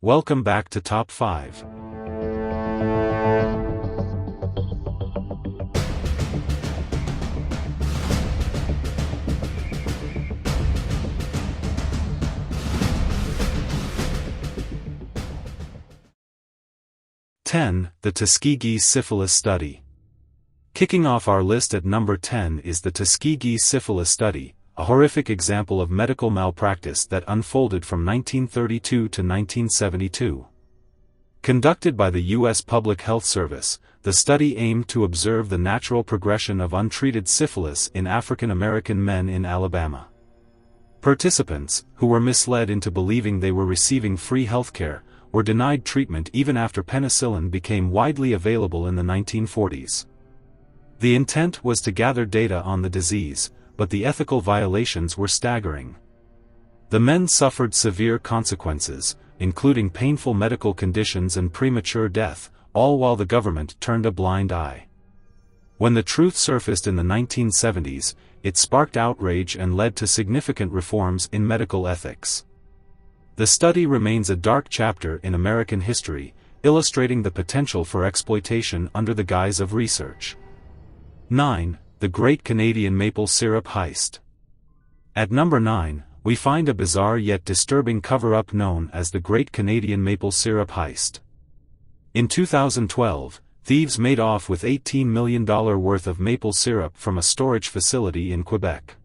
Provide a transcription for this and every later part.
Welcome back to Top 5. The Tuskegee Syphilis Study. Kicking off our list at number 10 is the Tuskegee Syphilis Study, a horrific example of medical malpractice that unfolded from 1932 to 1972. Conducted by the U.S. Public Health Service, the study aimed to observe the natural progression of untreated syphilis in African American men in Alabama. Participants, who were misled into believing they were receiving free healthcare, were denied treatment even after penicillin became widely available in the 1940s. The intent was to gather data on the disease, but the ethical violations were staggering. The men suffered severe consequences, including painful medical conditions and premature death, all while the government turned a blind eye. When the truth surfaced in the 1970s, it sparked outrage and led to significant reforms in medical ethics. The study remains a dark chapter in American history, illustrating the potential for exploitation under the guise of research. 9. The Great Canadian Maple Syrup Heist. At number 9, we find a bizarre yet disturbing cover-up known as the Great Canadian Maple Syrup Heist. In 2012, thieves made off with $18 million worth of maple syrup from a storage facility in Quebec.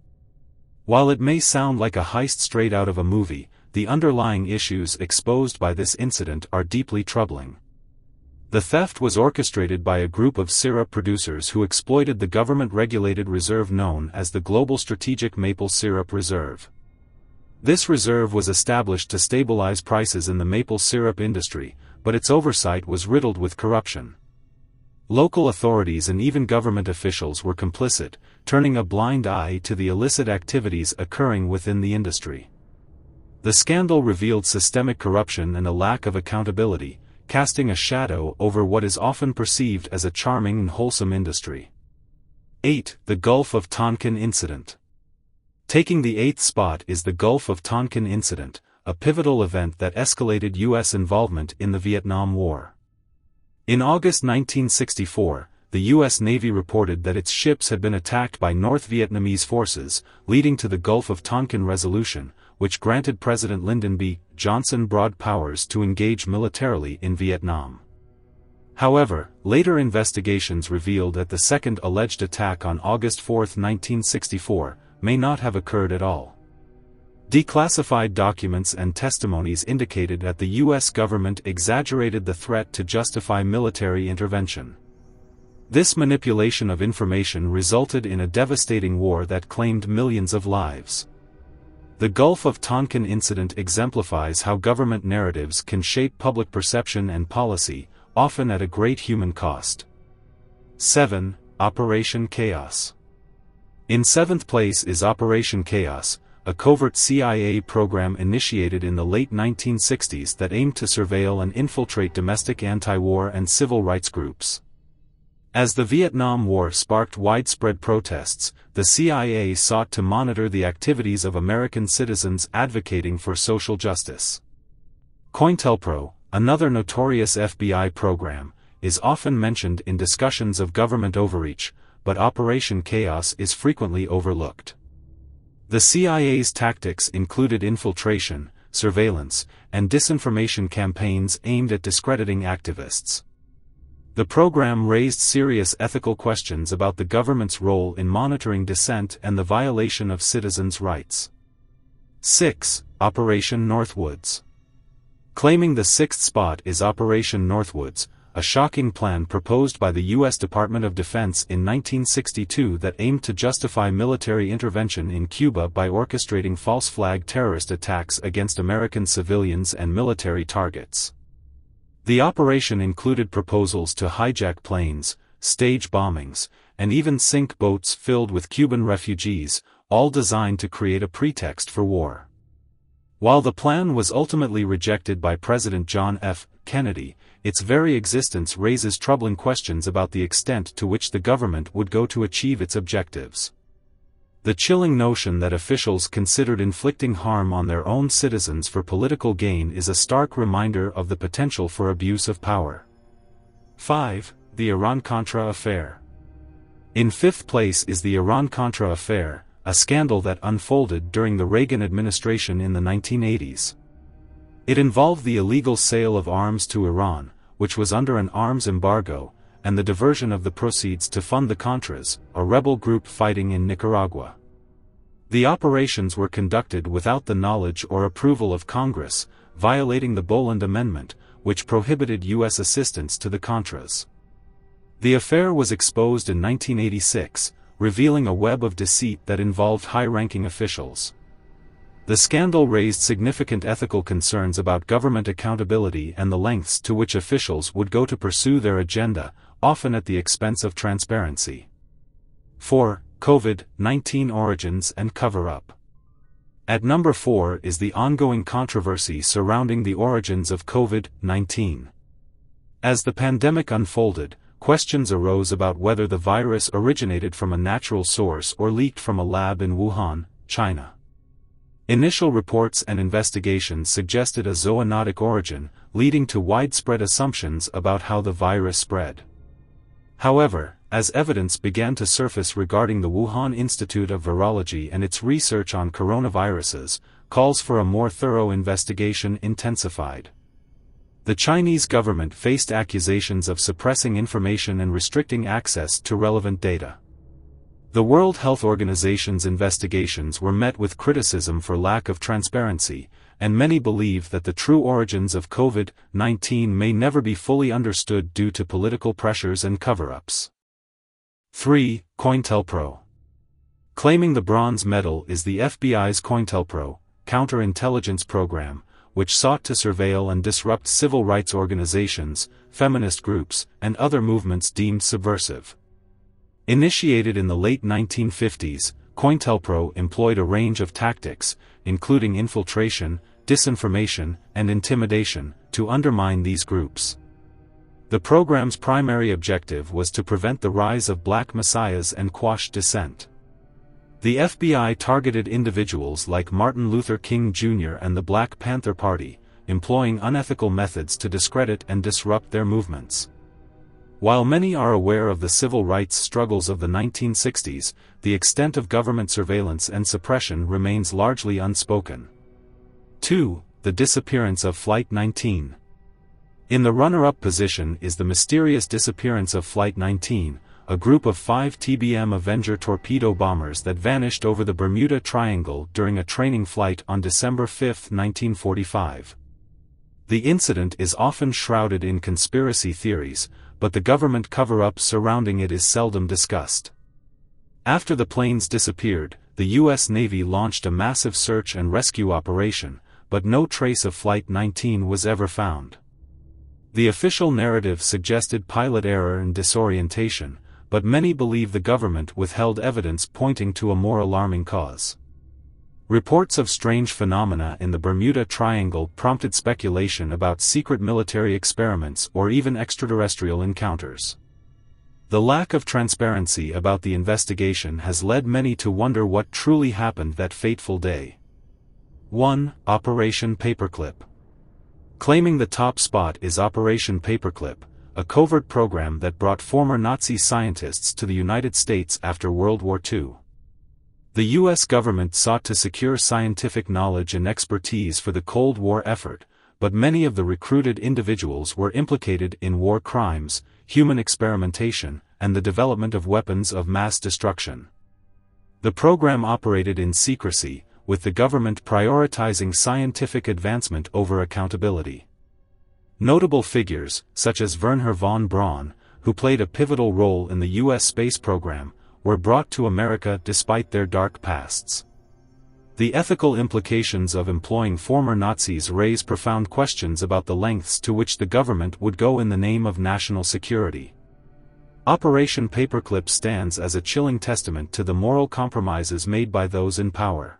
While it may sound like a heist straight out of a movie, the underlying issues exposed by this incident are deeply troubling. The theft was orchestrated by a group of syrup producers who exploited the government-regulated reserve known as the Global Strategic Maple Syrup Reserve. This reserve was established to stabilize prices in the maple syrup industry, but its oversight was riddled with corruption. Local authorities and even government officials were complicit, turning a blind eye to the illicit activities occurring within the industry. The scandal revealed systemic corruption and a lack of accountability, casting a shadow over what is often perceived as a charming and wholesome industry. 8. The Gulf of Tonkin Incident. Taking the 8th spot is the Gulf of Tonkin Incident, a pivotal event that escalated U.S. involvement in the Vietnam War. In August 1964, the U.S. Navy reported that its ships had been attacked by North Vietnamese forces, leading to the Gulf of Tonkin Resolution, which granted President Lyndon B. Johnson broad powers to engage militarily in Vietnam. However, later investigations revealed that the second alleged attack on August 4, 1964, may not have occurred at all. Declassified documents and testimonies indicated that the U.S. government exaggerated the threat to justify military intervention. This manipulation of information resulted in a devastating war that claimed millions of lives. The Gulf of Tonkin incident exemplifies how government narratives can shape public perception and policy, often at a great human cost. 7. Operation Chaos. In 7th place is Operation Chaos, a covert CIA program initiated in the late 1960s that aimed to surveil and infiltrate domestic anti-war and civil rights groups. As the Vietnam War sparked widespread protests, the CIA sought to monitor the activities of American citizens advocating for social justice. Cointelpro, another notorious FBI program, is often mentioned in discussions of government overreach, but Operation Chaos is frequently overlooked. The CIA's tactics included infiltration, surveillance, and disinformation campaigns aimed at discrediting activists. The program raised serious ethical questions about the government's role in monitoring dissent and the violation of citizens' rights. 6. Operation Northwoods. Claiming the 6th spot is Operation Northwoods, a shocking plan proposed by the U.S. Department of Defense in 1962 that aimed to justify military intervention in Cuba by orchestrating false flag terrorist attacks against American civilians and military targets. The operation included proposals to hijack planes, stage bombings, and even sink boats filled with Cuban refugees, all designed to create a pretext for war. While the plan was ultimately rejected by President John F. Kennedy, its very existence raises troubling questions about the extent to which the government would go to achieve its objectives. The chilling notion that officials considered inflicting harm on their own citizens for political gain is a stark reminder of the potential for abuse of power. 5. The Iran-Contra affair. In fifth place is the Iran-Contra affair, a scandal that unfolded during the Reagan administration in the 1980s. It involved the illegal sale of arms to Iran, which was under an arms embargo, and the diversion of the proceeds to fund the Contras, a rebel group fighting in Nicaragua. The operations were conducted without the knowledge or approval of Congress, violating the Boland Amendment, which prohibited U.S. assistance to the Contras. The affair was exposed in 1986, revealing a web of deceit that involved high-ranking officials. The scandal raised significant ethical concerns about government accountability and the lengths to which officials would go to pursue their agenda, often at the expense of transparency. 4. COVID-19 origins and cover-up. At number 4 is the ongoing controversy surrounding the origins of COVID-19. As the pandemic unfolded, questions arose about whether the virus originated from a natural source or leaked from a lab in Wuhan, China. Initial reports and investigations suggested a zoonotic origin, leading to widespread assumptions about how the virus spread. However, as evidence began to surface regarding the Wuhan Institute of Virology and its research on coronaviruses, calls for a more thorough investigation intensified. The Chinese government faced accusations of suppressing information and restricting access to relevant data. The World Health Organization's investigations were met with criticism for lack of transparency, and many believe that the true origins of COVID-19 may never be fully understood due to political pressures and cover-ups. 3. Cointelpro. Claiming the bronze medal is the FBI's Cointelpro, counterintelligence program, which sought to surveil and disrupt civil rights organizations, feminist groups, and other movements deemed subversive. Initiated in the late 1950s, Cointelpro employed a range of tactics, including infiltration, disinformation, and intimidation, to undermine these groups. The program's primary objective was to prevent the rise of black messiahs and quash dissent. The FBI targeted individuals like Martin Luther King Jr. and the Black Panther Party, employing unethical methods to discredit and disrupt their movements. While many are aware of the civil rights struggles of the 1960s, the extent of government surveillance and suppression remains largely unspoken. 2. The disappearance of Flight 19. In the runner-up position is the mysterious disappearance of Flight 19, a group of 5 TBM Avenger torpedo bombers that vanished over the Bermuda Triangle during a training flight on December 5, 1945. The incident is often shrouded in conspiracy theories, but the government cover-up surrounding it is seldom discussed. After the planes disappeared, the U.S. Navy launched a massive search and rescue operation, but no trace of Flight 19 was ever found. The official narrative suggested pilot error and disorientation, but many believe the government withheld evidence pointing to a more alarming cause. Reports of strange phenomena in the Bermuda Triangle prompted speculation about secret military experiments or even extraterrestrial encounters. The lack of transparency about the investigation has led many to wonder what truly happened that fateful day. 1. Operation Paperclip. Claiming the top spot is Operation Paperclip, a covert program that brought former Nazi scientists to the United States after World War II. The U.S. government sought to secure scientific knowledge and expertise for the Cold War effort, but many of the recruited individuals were implicated in war crimes, human experimentation, and the development of weapons of mass destruction. The program operated in secrecy, with the government prioritizing scientific advancement over accountability. Notable figures, such as Wernher von Braun, who played a pivotal role in the U.S. space program, were brought to America despite their dark pasts. The ethical implications of employing former Nazis raise profound questions about the lengths to which the government would go in the name of national security. Operation Paperclip stands as a chilling testament to the moral compromises made by those in power.